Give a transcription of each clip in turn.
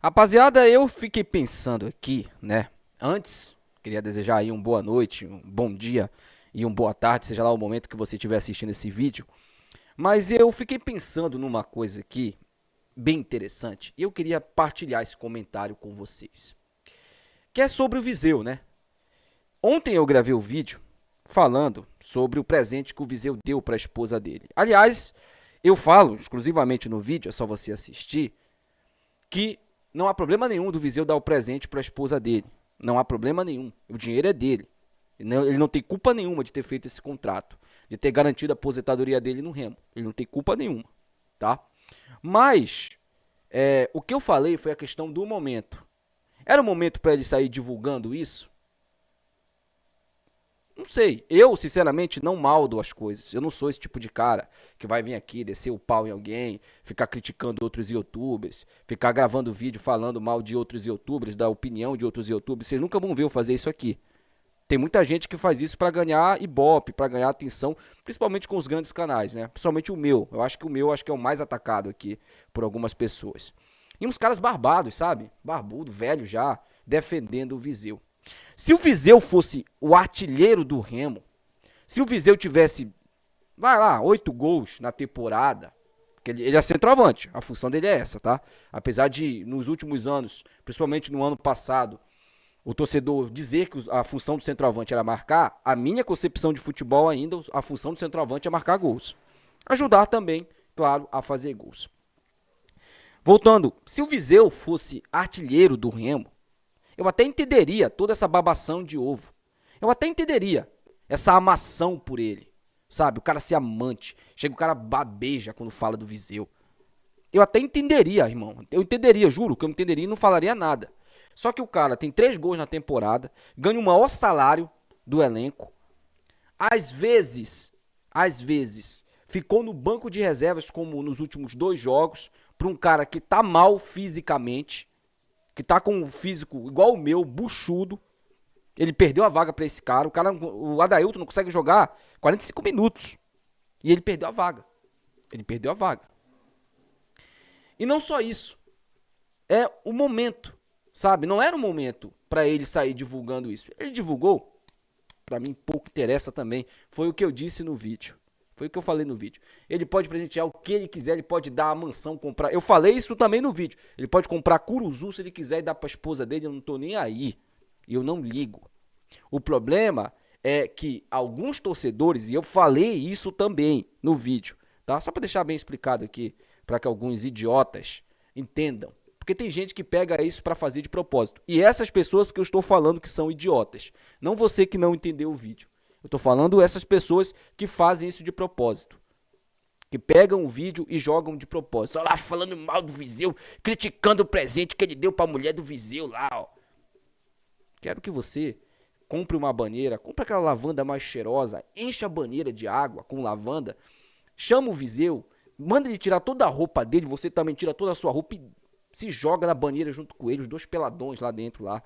Rapaziada, eu fiquei pensando aqui, né? Antes, queria desejar aí uma boa noite, um bom dia e uma boa tarde, seja lá o momento que você estiver assistindo esse vídeo. Mas eu fiquei pensando numa coisa aqui bem interessante e eu queria partilhar esse comentário com vocês. Que é sobre o Viseu, né? Ontem eu gravei o vídeo falando sobre o presente que o Viseu deu para a esposa dele. Aliás, eu falo exclusivamente no vídeo, é só você assistir, que não há problema nenhum do Viseu dar o presente para a esposa dele. Não há problema nenhum. O dinheiro é dele. Ele não tem culpa nenhuma de ter feito esse contrato, de ter garantido a aposentadoria dele no Remo. Ele não tem culpa nenhuma, tá? Mas o que eu falei foi a questão do momento. Era o momento para ele sair divulgando isso? Não sei. Eu, sinceramente, não maldo as coisas. Eu não sou esse tipo de cara que vai vir aqui descer o pau em alguém, ficar criticando outros youtubers, ficar gravando vídeo falando mal de outros youtubers, da opinião de outros youtubers. Vocês nunca vão ver eu fazer isso aqui. Tem muita gente que faz isso pra ganhar ibope, pra ganhar atenção, principalmente com os grandes canais, né? Principalmente o meu. Eu acho que o meu é o mais atacado aqui por algumas pessoas. E uns caras barbados, sabe? Barbudo, velho já, defendendo o Viseu. Se o Viseu fosse o artilheiro do Remo, se o Viseu tivesse, vai lá, 8 gols na temporada, porque ele é centroavante, a função dele é essa, tá? Apesar de, nos últimos anos, principalmente no ano passado, o torcedor dizer que a função do centroavante era marcar, a minha concepção de futebol ainda, a função do centroavante é marcar gols. Ajudar também, claro, a fazer gols. Voltando, se o Viseu fosse artilheiro do Remo, eu até entenderia toda essa babação de ovo. Eu até entenderia essa amação por ele. Sabe, o cara ser amante. Chega o cara babeja quando fala do Viseu. Eu até entenderia, irmão. Eu entenderia, juro que eu entenderia e não falaria nada. Só que o cara tem 3 gols na temporada, ganha o maior salário do elenco. Às vezes, ficou no banco de reservas como nos últimos 2 jogos, para um cara que tá mal fisicamente, que tá com um físico igual o meu, buchudo. Ele perdeu a vaga pra esse cara. O Adailton não consegue jogar 45 minutos. E ele perdeu a vaga. Ele perdeu a vaga. E não só isso. É o momento, sabe? Não era o momento pra ele sair divulgando isso. Ele divulgou. Pra mim pouco interessa também. Foi o que eu disse no vídeo. Foi o que eu falei no vídeo. Ele pode presentear o que ele quiser, ele pode dar a mansão, comprar. Eu falei isso também no vídeo. Ele pode comprar Curuzu se ele quiser e dar pra esposa dele, eu não tô nem aí. Eu não ligo. O problema é que alguns torcedores, e eu falei isso também no vídeo, tá? Só pra deixar bem explicado aqui, pra que alguns idiotas entendam. Porque tem gente que pega isso pra fazer de propósito. E essas pessoas que eu estou falando que são idiotas. Não você que não entendeu o vídeo. Eu tô falando essas pessoas que fazem isso de propósito. Que pegam o vídeo e jogam de propósito. Olha lá, falando mal do Viseu, criticando o presente que ele deu pra mulher do Viseu lá, ó. Quero que você compre uma banheira, compre aquela lavanda mais cheirosa, encha a banheira de água com lavanda, chama o Viseu, manda ele tirar toda a roupa dele, você também tira toda a sua roupa e se joga na banheira junto com ele, os 2 peladões lá dentro lá.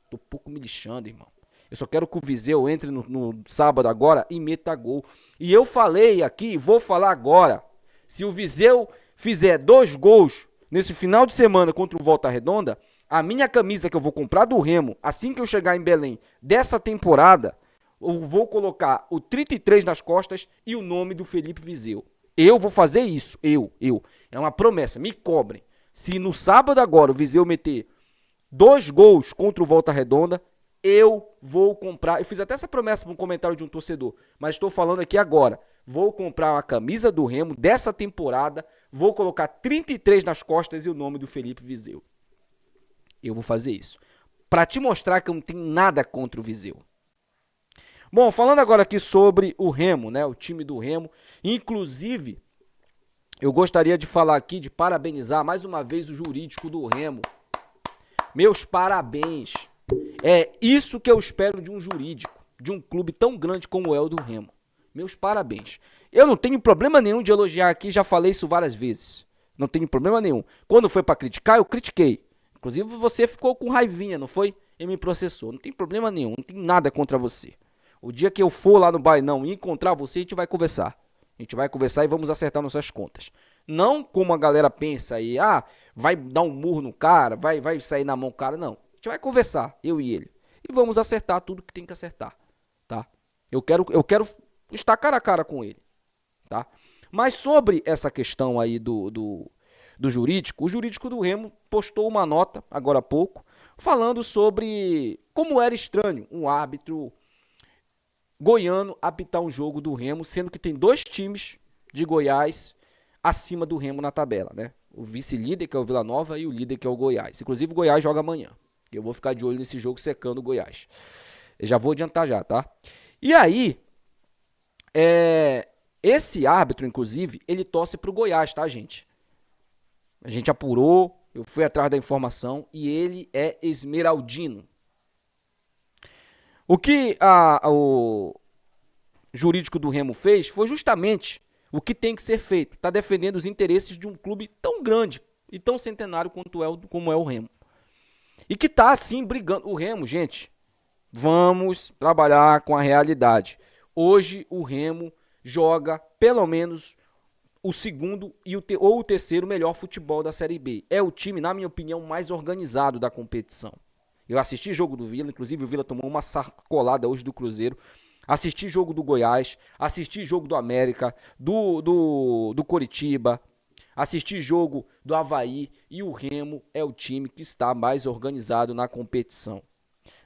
Tô pouco me lixando, irmão. Eu só quero que o Viseu entre no sábado agora e meta gol. E eu falei aqui, vou falar agora. Se o Viseu fizer 2 gols nesse final de semana contra o Volta Redonda, a minha camisa que eu vou comprar do Remo, assim que eu chegar em Belém, dessa temporada, eu vou colocar o 33 nas costas e o nome do Felipe Viseu. Eu vou fazer isso, eu. É uma promessa, me cobrem. Se no sábado agora o Viseu meter 2 gols contra o Volta Redonda, eu vou comprar. Eu fiz até essa promessa no comentário de um torcedor, mas estou falando aqui agora. Vou comprar uma camisa do Remo dessa temporada, vou colocar 33 nas costas e o nome do Felipe Viseu. Eu vou fazer isso. Pra te mostrar que eu não tenho nada contra o Viseu. Bom, falando agora aqui sobre o Remo, né? O time do Remo. Inclusive, eu gostaria de falar aqui, de parabenizar mais uma vez o jurídico do Remo. Meus parabéns. É isso que eu espero de um jurídico, de um clube tão grande como é o do Remo. Meus parabéns. Eu não tenho problema nenhum de elogiar aqui, já falei isso várias vezes. Não tenho problema nenhum. Quando foi pra criticar, eu critiquei. Inclusive você ficou com raivinha, não foi? E me processou. Não tem problema nenhum, não tem nada contra você. O dia que eu for lá no Bainão e encontrar você, a gente vai conversar. A gente vai conversar e vamos acertar nossas contas. Não como a galera pensa aí, vai dar um murro no cara, vai sair na mão do cara, não. A gente vai conversar, eu e ele. E vamos acertar tudo que tem que acertar, tá? Eu quero estar cara a cara com ele, tá? Mas sobre essa questão aí do jurídico, o jurídico do Remo postou uma nota, agora há pouco, falando sobre como era estranho um árbitro goiano apitar um jogo do Remo, sendo que tem 2 times de Goiás acima do Remo na tabela, né? O vice-líder, que é o Vila Nova, e o líder, que é o Goiás. Inclusive, o Goiás joga amanhã. Eu vou ficar de olho nesse jogo secando o Goiás. Eu já vou adiantar já, tá? E aí, esse árbitro, inclusive, ele torce pro Goiás, tá, gente? A gente apurou, eu fui atrás da informação, e ele é esmeraldino. O que o jurídico do Remo fez foi justamente o que tem que ser feito. Está defendendo os interesses de um clube tão grande e tão centenário como é o Remo. E que está, assim, brigando. O Remo, gente, vamos trabalhar com a realidade. Hoje, o Remo joga, pelo menos, o segundo ou o terceiro melhor futebol da Série B. É o time, na minha opinião, mais organizado da competição. Eu assisti jogo do Vila, inclusive o Vila tomou uma sacolada hoje do Cruzeiro. Assisti jogo do Goiás, assisti jogo do América, do Coritiba, assisti jogo do Avaí, e o Remo é o time que está mais organizado na competição.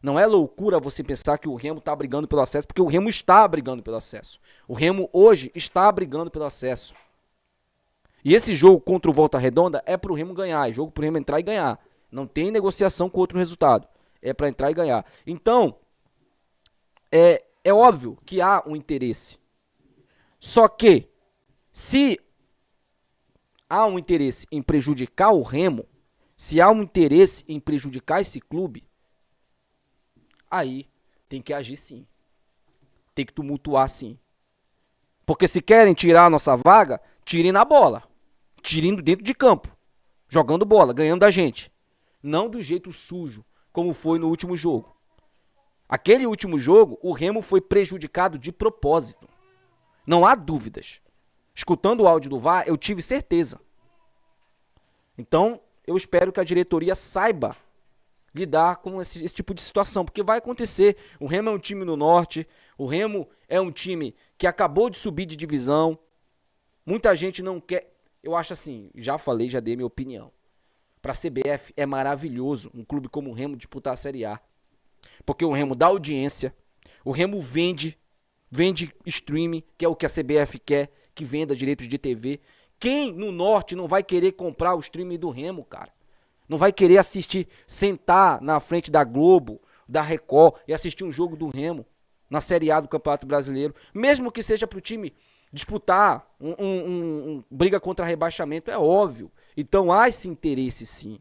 Não é loucura você pensar que o Remo está brigando pelo acesso, porque o Remo está brigando pelo acesso. O Remo hoje está brigando pelo acesso. E esse jogo contra o Volta Redonda é para o Remo ganhar, é jogo para o Remo entrar e ganhar. Não tem negociação com outro resultado, é para entrar e ganhar. Então, é óbvio que há um interesse. Só que, se há um interesse em prejudicar o Remo, se há um interesse em prejudicar esse clube, aí tem que agir sim. Tem que tumultuar sim. Porque se querem tirar a nossa vaga, tirem na bola. Tirem dentro de campo. Jogando bola, ganhando da gente. Não do jeito sujo, como foi no último jogo. Aquele último jogo, o Remo foi prejudicado de propósito. Não há dúvidas. Escutando o áudio do VAR, eu tive certeza. Então, eu espero que a diretoria saiba lidar com esse tipo de situação, porque vai acontecer. O Remo é um time no norte, o Remo é um time que acabou de subir de divisão. Muita gente não quer. Eu acho assim, já falei, já dei minha opinião. Para a CBF é maravilhoso um clube como o Remo disputar a Série A. Porque o Remo dá audiência, o Remo vende streaming, que é o que a CBF quer, que venda direitos de TV. Quem no norte não vai querer comprar o streaming do Remo, cara? Não vai querer assistir, sentar na frente da Globo, da Record e assistir um jogo do Remo na Série A do Campeonato Brasileiro, mesmo que seja pro time disputar briga contra rebaixamento, é óbvio. Então há esse interesse sim.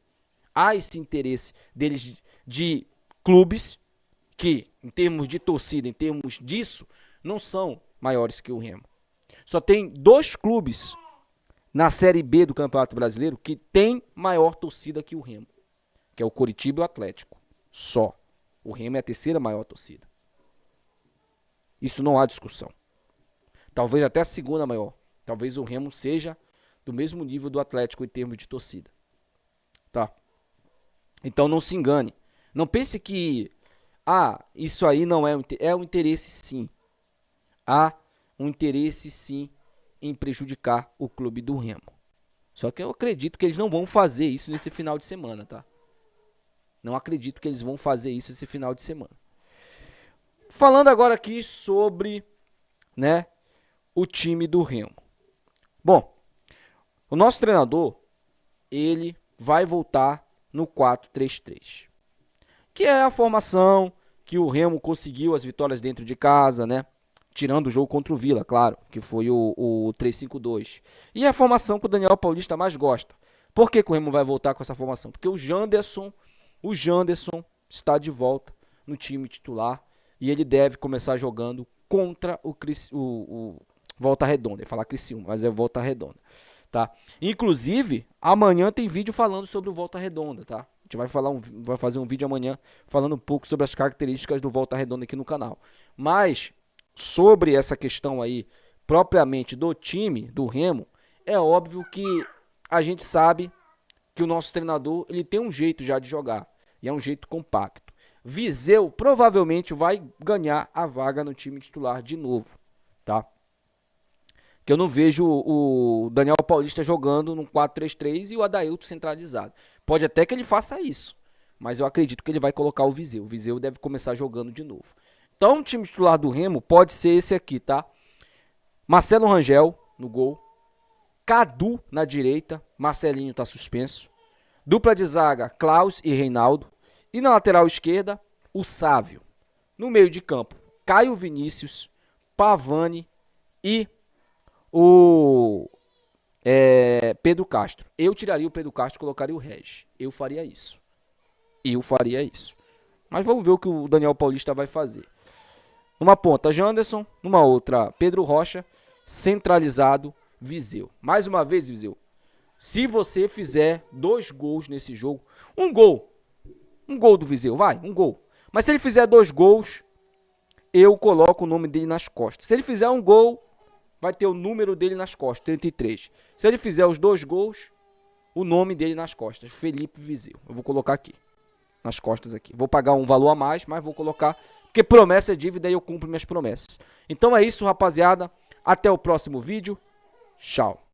Há esse interesse deles de clubes que, em termos de torcida, em termos disso, não são maiores que o Remo. Só tem 2 clubes na Série B do Campeonato Brasileiro que tem maior torcida que o Remo, que é o Coritiba e o Atlético. Só. O Remo é a 3ª maior torcida. Isso não há discussão. Talvez até a 2ª maior. Talvez o Remo seja do mesmo nível do Atlético em termos de torcida. Tá? Então não se engane. Não pense que isso aí não é um interesse sim. Há um interesse sim em prejudicar o clube do Remo. Só que eu acredito que eles não vão fazer isso nesse final de semana, tá? Não acredito que eles vão fazer isso esse final de semana. Falando agora aqui sobre, né, o time do Remo. Bom, o nosso treinador, ele vai voltar no 4-3-3. Que é a formação que o Remo conseguiu as vitórias dentro de casa, né? Tirando o jogo contra o Vila, claro, que foi o 3-5-2. E é a formação que o Daniel Paulista mais gosta. Por que o Remo vai voltar com essa formação? Porque o Janderson está de volta no time titular e ele deve começar jogando contra o Volta Redonda. Eu ia falar Criciúma, mas é Volta Redonda, tá? Inclusive, amanhã tem vídeo falando sobre o Volta Redonda, tá? A gente vai fazer um vídeo amanhã falando um pouco sobre as características do Volta Redonda aqui no canal. Mas sobre essa questão aí, propriamente do time, do Remo, é óbvio que a gente sabe que o nosso treinador ele tem um jeito já de jogar. E é um jeito compacto. Viseu provavelmente vai ganhar a vaga no time titular de novo, tá? Que eu não vejo o Daniel Paulista jogando no 4-3-3 e o Adailton centralizado. Pode até que ele faça isso, mas eu acredito que ele vai colocar o Viseu. O Viseu deve começar jogando de novo. Então o time titular do Remo pode ser esse aqui, tá? Marcelo Rangel no gol. Cadu na direita. Marcelinho tá suspenso. Dupla de zaga, Klaus e Reinaldo. E na lateral esquerda, o Sávio. No meio de campo, Caio Vinícius, Pavani e o Pedro Castro. Eu tiraria o Pedro Castro e colocaria o Regis. Eu faria isso. Mas vamos ver o que o Daniel Paulista vai fazer. Numa ponta, Janderson. Numa outra, Pedro Rocha. Centralizado, Viseu. Mais uma vez, Viseu. Se você fizer 2 gols nesse jogo, um gol do Viseu, vai, um gol. Mas se ele fizer 2 gols, eu coloco o nome dele nas costas. Se ele fizer um gol, vai ter o número dele nas costas, 33. Se ele fizer os 2 gols, o nome dele nas costas, Felipe Viseu. Eu vou colocar aqui, nas costas aqui. Vou pagar um valor a mais, mas vou colocar, porque promessa é dívida e eu cumpro minhas promessas. Então é isso, rapaziada. Até o próximo vídeo. Tchau.